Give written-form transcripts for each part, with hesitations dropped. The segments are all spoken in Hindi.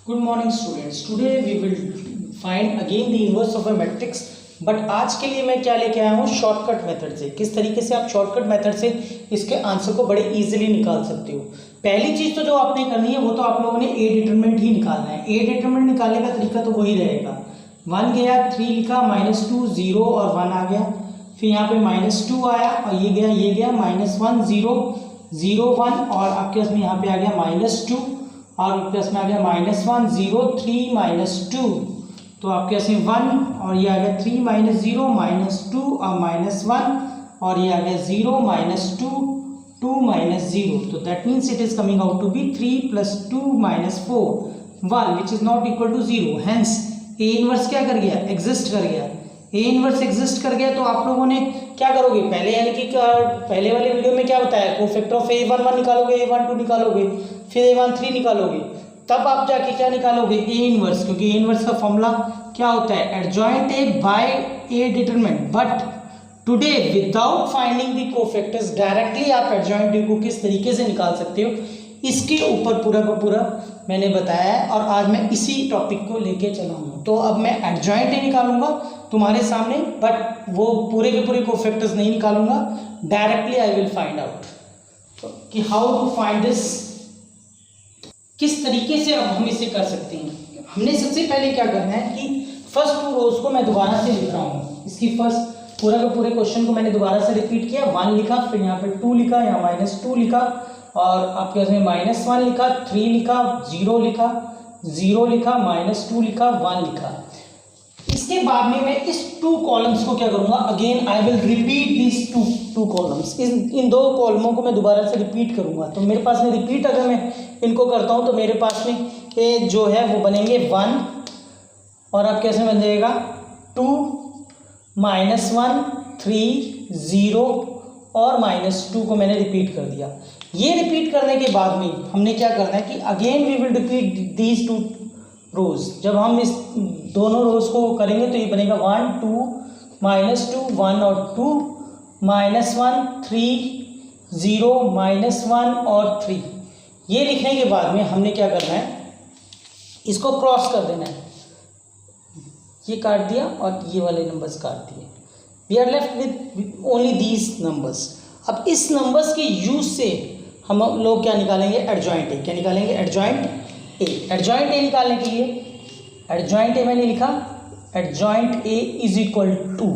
Good morning students. Today we will find again the inverse of a matrix. But आज के लिए मैं क्या लेके आया हूँ, शॉर्टकट मेथड से। किस तरीके से आप शॉर्टकट मेथड से इसके आंसर को बड़े इजीली निकाल सकते हो। पहली चीज़ तो जो आपने करनी है वो तो आप लोगों ने ए डिटरमिनेंट ही निकालना है। ए डिटरमिनेंट निकालने का तरीका तो वही रहेगा। 1 गया, 3 लिखा, -2 0 और 1 आ गया। फिर यहाँ पे -2 आया और ये गया -1 0 0 1 और आपके पास में यहाँ पे आ गया -2 और आपके पास में आ गया -1 0 3 -2 तो आपके पास में 1 और ये आ गया 3 -0 -2 और -1 और ये आ गया 0 -2 2 -0 तो that means it is coming out to be 3 + 2 - 4 1 which is not equal to 0। Hence A inverse क्या कर गया, एग्जिस्ट कर गया। ए इनवर्स एग्जिस्ट कर गया तो आप लोगों ने क्या करोगे, पहले यानी कि पहले वाले वीडियो में क्या बताया, कोफैक्टर ऑफ A11 निकालोगे, A12 निकालोगे, फिर A13 निकालोगे, तब आप जाके क्या निकालोगे, ए इनवर्स। क्योंकि ए इनवर्स का फॉर्मूला क्या होता है, adjoint A by A determinant. But today without finding the cofactors directly आप एडजॉइंट ए को किस तरीके से निकाल सकते हो, इसके ऊपर पूरा का पूरा मैंने बताया है और आज मैं इसी टॉपिक को लेके चला हूँ। तो अब मैं एडजॉइंट ए निकालूंगा तुम्हारे सामने, बट वो पूरे के पूरे कोफैक्टर्स नहीं निकालूंगा, directly I will find out कि हाउ टू फाइंड दिस, किस तरीके से अब हम इसे कर सकते हैं। हमने सबसे पहले क्या करना है कि फर्स्ट 2 रोज को मैं दोबारा से लिख रहा हूँ। इसकी फर्स्ट पूरा का पूरे क्वेश्चन को मैंने दोबारा से रिपीट किया। 1 लिखा, फिर यहाँ पे 2 लिखा, यहाँ -2 लिखा और आपके पास में -1 लिखा, 3 लिखा, 0 लिखा, 0 लिखा, -2 लिखा, 1 लिखा। इसके बाद में मैं इस 2 कॉलम्स को क्या करूंगा, again I will repeat this two columns. इन 2 कॉलमों को मैं दोबारा से रिपीट करूंगा। तो मेरे पास में रिपीट अगर मैं इनको करता हूं तो मेरे पास में ये जो है वो बनेंगे 1 और अब कैसे बन जाएगा 2 -1 3 0 और -2 को मैंने रिपीट कर दिया। ये रिपीट करने के बाद में हमने क्या करना है कि again we will repeat these 2 rows. जब हम इस दोनों रोज को करेंगे तो ये बनेगा 1 2 -2 1 और 2 -1 3 0 -1 और 3। ये लिखने के बाद में हमने क्या करना है, इसको क्रॉस कर देना है। ये काट दिया और ये वाले नंबर्स काट दिए। We are left with only these numbers. अब इस नंबर्स के यूज से हम लोग क्या निकालेंगे, एडजॉइंट ए। क्या निकालेंगे, एडजॉइंट ए। एडजॉइंट ए निकालने के लिए एडजॉइंट ए मैंने लिखा, adjoint A is equal to,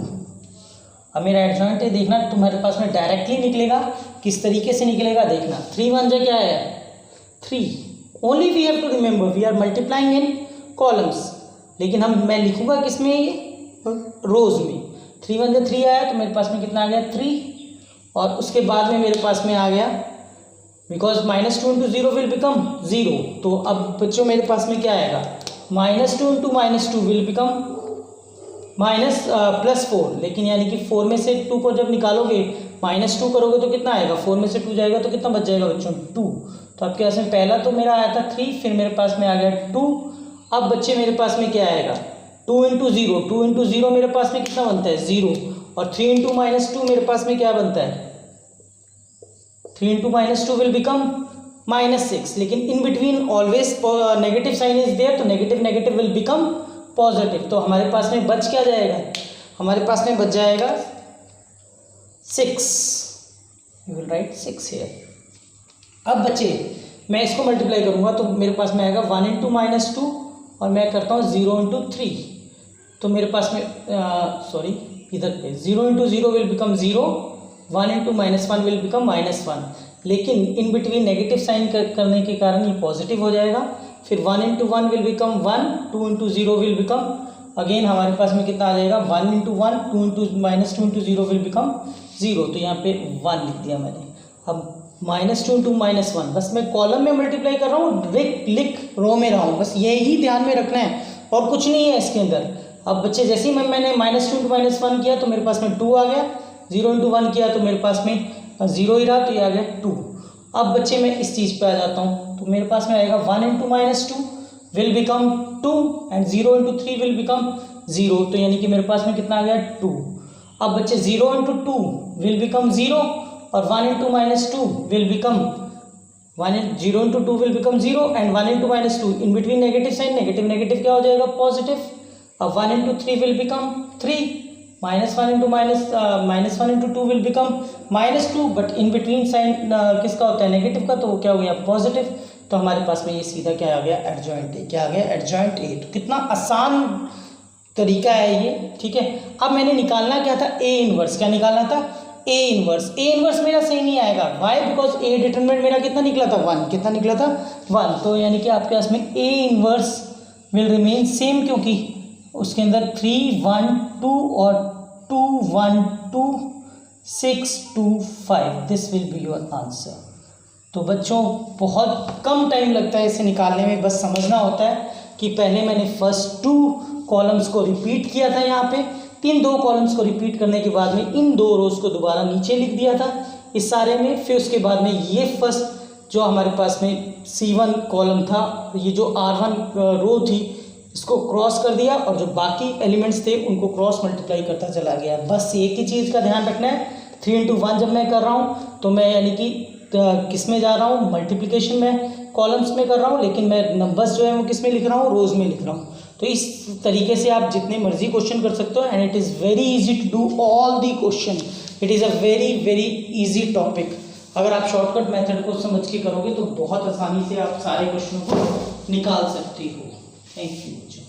अब मेरा एडजॉइंट ए देखना तुम्हारे पास में डायरेक्टली निकलेगा, किस तरीके से निकलेगा देखना। 3 1 जा क्या है 3, only we have to remember we are multiplying in columns, लेकिन मैं लिखूंगा किसमें, ये रोज में। 3 1 जा 3 आया तो मेरे पास में कितना आ गया 3 और उसके बाद में मेरे पास में आ गया, बिकॉज -2 × 0 विल बिकम 0। तो अब बच्चों मेरे पास में क्या आएगा, -2 × -2 विल बिकम +4। लेकिन यानी कि 4 में से 2 को जब निकालोगे -2 करोगे तो कितना आएगा, 4 में से 2 जाएगा तो कितना बच जाएगा बच्चों 2। तो आपके पास में पहला तो मेरा आया था 3, फिर मेरे पास में आ गया 2। अब बच्चे मेरे पास में क्या आएगा 2 × 0, 2 × 0 मेरे पास में कितना बनता है 0 और 3 × -2 मेरे पास में क्या बनता है 3 × -2 विल बिकम -6। लेकिन in between always negative sign is there, तो नेगेटिव विल बिकम पॉजिटिव। तो हमारे पास में बच क्या जाएगा, हमारे पास में बच जाएगा 6। You will write 6 here. अब बच्चे मैं इसको मल्टीप्लाई करूंगा तो मेरे पास में आएगा 1 × -2 और मैं करता हूँ 0 × 3 तो मेरे पास में इधर पे 0 × 0 विल बिकम 0, 1 × -1 विल बिकम -1। लेकिन इन बिटवीन नेगेटिव साइन करने के कारण ये पॉजिटिव हो जाएगा। फिर 1 × 1 will become 1, 2 × 0 will become, again हमारे पास में कितना आ जाएगा 1 × 1, 2 × 0 विल बिकम 0। तो यहाँ पे 1 लिख दिया मैंने। अब -2 × -1, बस मैं कॉलम में मल्टीप्लाई कर रहा हूँ, लिख रो में रहा हूँ, बस यही ध्यान में रखना है और कुछ नहीं है इसके अंदर। अब बच्चे जैसे ही मैंने -2 × -1 किया तो मेरे पास में 2 आ गया, 0 × 1 किया तो मेरे पास में 0 ही रहा तो ये आ गया 2। अब बच्चे मैं इस चीज़ पे आ जाता हूँ तो मेरे पास में आएगा 1 × -2 will become 2 and 0 × 3 will become 0। तो यानी कि मेरे पास में कितना आ गया 2। अब बच्चे 0 × 2 विल बिकम 0 और 1 × -2 will become 0 into 2 will become 0 and 1 into minus 2 in between negative sign, negative क्या हो जाएगा पॉजिटिव. अब 1 into 3 will become 3, minus 1 into 2 will become minus 2, but in between sign किसका होता है नेगेटिव का, तो वो क्या हो गया पॉजिटिव. तो हमारे पास में ये सीधा क्या आ गया एडजॉइंट ए. क्या आ गया एडजॉइंट ए. तो कितना आसान तरीका है ये. ठीक है, अब मैंने निकालना क्या था ए इनवर्स. क्या निकालना था ए इनवर्स. ए इनवर्स मेरा सही नहीं आएगा. वाई? बिकॉज ए डिटरमिनेंट मेरा कितना निकला था 1. कितना निकला था 1. तो यानी कि आपके पास में A inverse will remain same, क्योंकि उसके अंदर 3 1 2 और 2 1 2 6 2 5. This will be your answer. तो बच्चों बहुत कम टाइम लगता है इसे निकालने में. बस समझना होता है कि पहले मैंने फर्स्ट 2 कॉलम्स को रिपीट किया था. यहाँ पे इन 2 कॉलम्स को रिपीट करने के बाद में इन 2 रोज को दोबारा नीचे लिख दिया था इस सारे में. फिर उसके बाद में ये फर्स्ट जो हमारे पास में C1 कॉलम था, ये जो R1 रो थी, इसको क्रॉस कर दिया और जो बाकी एलिमेंट्स थे उनको क्रॉस मल्टीप्लाई करता चला गया. बस एक ही चीज़ का ध्यान रखना है. 3 into 1 जब मैं कर रहा हूँ तो मैं यानी कि किस में जा रहा हूँ मल्टीप्लिकेशन में कॉलम्स में कर रहा हूँ, लेकिन मैं नंबर्स जो है वो किस में लिख रहा हूँ रोज में लिख रहा हूँ. तो इस तरीके से आप जितने मर्जी क्वेश्चन कर सकते हो. And it is very easy to do all the question. It is a very very easy topic. अगर आप शॉर्टकट मेथड को समझ के करोगे तो बहुत आसानी से आप सारे क्वेश्चनों को निकाल सकते हो. Thank you.